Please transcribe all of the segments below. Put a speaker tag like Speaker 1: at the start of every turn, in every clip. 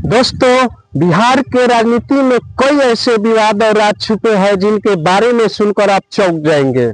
Speaker 1: दोस्तों, बिहार के राजनीति में कई ऐसे विवाद और राज छुपे हैं जिनके बारे में सुनकर आप चौंक जाएंगे।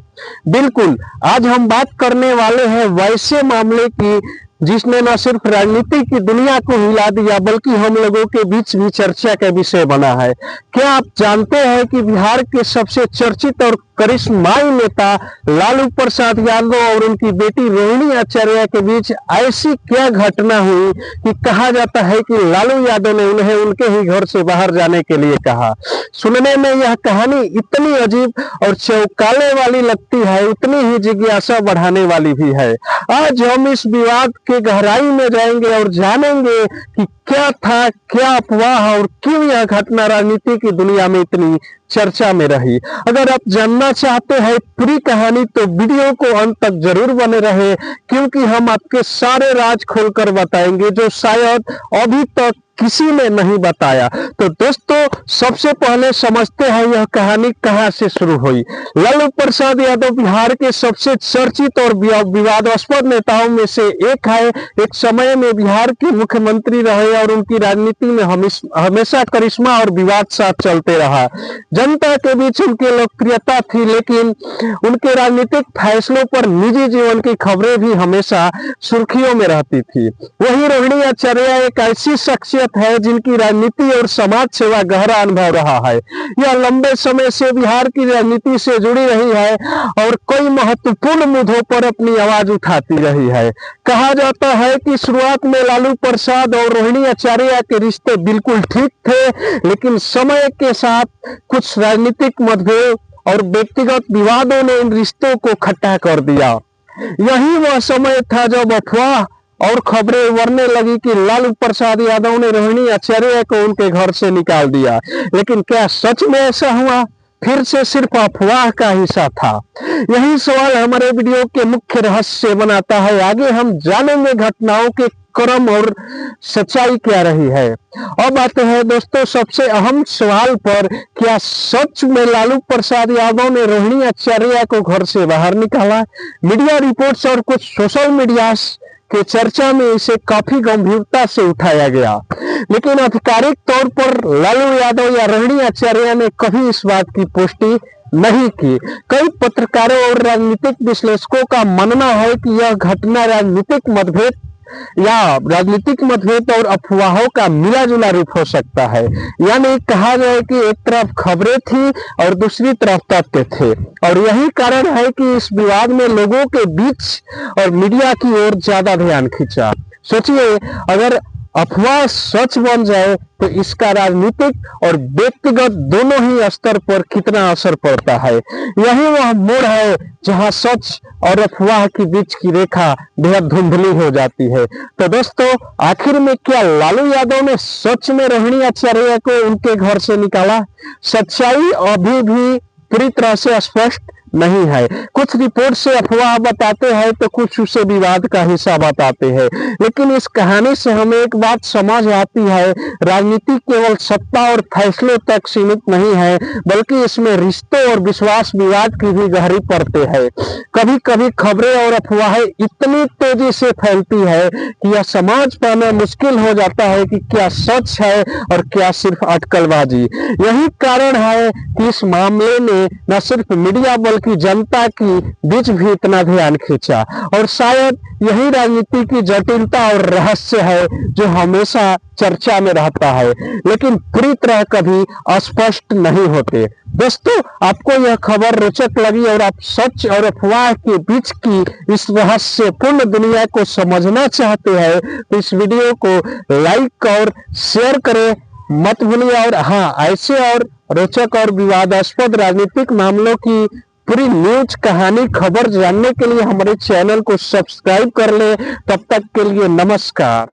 Speaker 1: बिल्कुल, आज हम बात करने वाले हैं वैसे मामले की जिसने न सिर्फ राजनीति की दुनिया को हिला दिया बल्कि हम लोगों के बीच भी चर्चा का विषय बना है। क्या आप जानते हैं कि बिहार के सबसे चर्चित और करिश्माई नेता लालू प्रसाद यादव और उनकी बेटी रोहिणी आचार्य के बीच ऐसी क्या घटना हुई कि कहा जाता है कि लालू यादव ने उन्हें उनके ही घर से बाहर जाने के लिए कहा। सुनने में यह कहानी इतनी अजीब और चौंकाने वाली लगती है, उतनी ही जिज्ञासा बढ़ाने वाली भी है। आज हम इस विवाद के गहराई में जाएंगे और जानेंगे कि क्या था, क्या अफवाह और क्यों यह घटना राजनीति की दुनिया में इतनी चर्चा में रही। अगर आप जानना चाहते हैं पूरी कहानी तो वीडियो को अंत तक जरूर बने रहे, क्योंकि हम आपके सारे राज खोलकर बताएंगे जो शायद अभी तक किसी ने नहीं बताया। तो दोस्तों, सबसे पहले समझते हैं यह कहानी कहां से शुरू हुई। लालू प्रसाद यादव बिहार के सबसे चर्चित और विवादास्पद नेताओं में से एक है। एक समय में बिहार के मुख्यमंत्री रहे और उनकी राजनीति में हमेशा करिश्मा और विवाद साथ चलते रहा। जनता के बीच उनकी लोकप्रियता थी, लेकिन उनके राजनीतिक फैसलों पर निजी जीवन की खबरें भी हमेशा सुर्खियों में रहती थी। वहीं रोहिणी आचार्य एक ऐसी शख्सियत है जिनकी राजनीति और समाज सेवा गहरा अनुभव रहा है। यह लंबे समय से बिहार की राजनीति से जुड़ी रही है और कई महत्वपूर्ण मुद्दों पर अपनी आवाज उठाती रही है। कहा जाता है कि शुरुआत में लालू प्रसाद और रोहिणी आचार्य के रिश्ते बिल्कुल ठीक थे, लेकिन समय के साथ कुछ राजनीतिक मतभेद और व्यक्तिगत विवादों ने इन रिश्तों को खट्टा कर दिया। यही वह समय था जब अफवाह और खबरें उड़ने लगी कि लालू प्रसाद यादव ने रोहिणी आचार्य को उनके घर से निकाल दिया। लेकिन क्या सच में ऐसा हुआ, फिर से सिर्फ अफवाह का हिस्सा था? यही सवाल हमारे वीडियो के मुख्य रहस्य बनाता है। आगे हम जानेंगे घटनाओं के क्रम और सच्चाई क्या रही है। अब आते हैं दोस्तों सबसे अहम सवाल पर, क्या सच में लालू प्रसाद यादव ने रोहिणी आचार्य को घर से बाहर निकाला? मीडिया रिपोर्ट्स और कुछ सोशल मीडिया के चर्चा में इसे काफी गंभीरता से उठाया गया, लेकिन आधिकारिक तौर पर लालू यादव या रोहिणी आचार्य ने कभी इस बात की पुष्टि नहीं की। कई पत्रकारों और राजनीतिक विश्लेषकों का मानना है कि यह घटना राजनीतिक मतभेद और अफवाहों का मिला जुला रूप हो सकता है। यानी कहा जाए कि एक तरफ खबरें थी और दूसरी तरफ तथ्य थे, और यही कारण है कि इस विवाद में लोगों के बीच और मीडिया की ओर ज्यादा ध्यान खींचा। सोचिए, अगर अफवाह सच बन जाए तो इसका राजनीतिक और व्यक्तिगत दोनों ही स्तर पर कितना असर पड़ता है। यही वह मोड़ है जहां सच और अफवाह के बीच की रेखा बेहद धुंधली हो जाती है। तो दोस्तों, आखिर में क्या लालू यादव ने सच में रोहिणी आचार्य को उनके घर से निकाला? सच्चाई अभी भी पूरी तरह से स्पष्ट नहीं है। कुछ रिपोर्ट से अफवाह बताते हैं तो कुछ उसे विवाद का हिस्सा बताते हैं, लेकिन इस कहानी से हमें एक बात समझ आती है, राजनीति केवल सत्ता और फैसलों तक सीमित नहीं है, बल्कि इसमें रिश्तों और विश्वास विवाद की भी गहरी परतें हैं। कभी कभी खबरें और अफवाहें इतनी तेजी से फैलती है कि यह समझ पाना मुश्किल हो जाता है कि क्या सच है और क्या सिर्फ अटकलबाजी। यही कारण है कि इस मामले ने न सिर्फ मीडिया बल्कि जनता की बीच भी इतना ध्यान खींचा, और शायद यही राजनीति की जटिलता और रहस्य है जो हमेशा चर्चा में रहता है, लेकिन पूरी तरह कभी स्पष्ट नहीं होते। दोस्तों, आपको यह खबर रोचक लगी और आप सच और अफवाह के बीच की इस रहस्यपूर्ण दुनिया को समझना चाहते हैं तो इस वीडियो को लाइक और शेयर करें मत भूलिए। और हाँ, ऐसे और रोचक और विवादास्पद राजनीतिक मामलों की पूरी न्यूज कहानी खबर जानने के लिए हमारे चैनल को सब्सक्राइब कर ले। तब तक के लिए नमस्कार।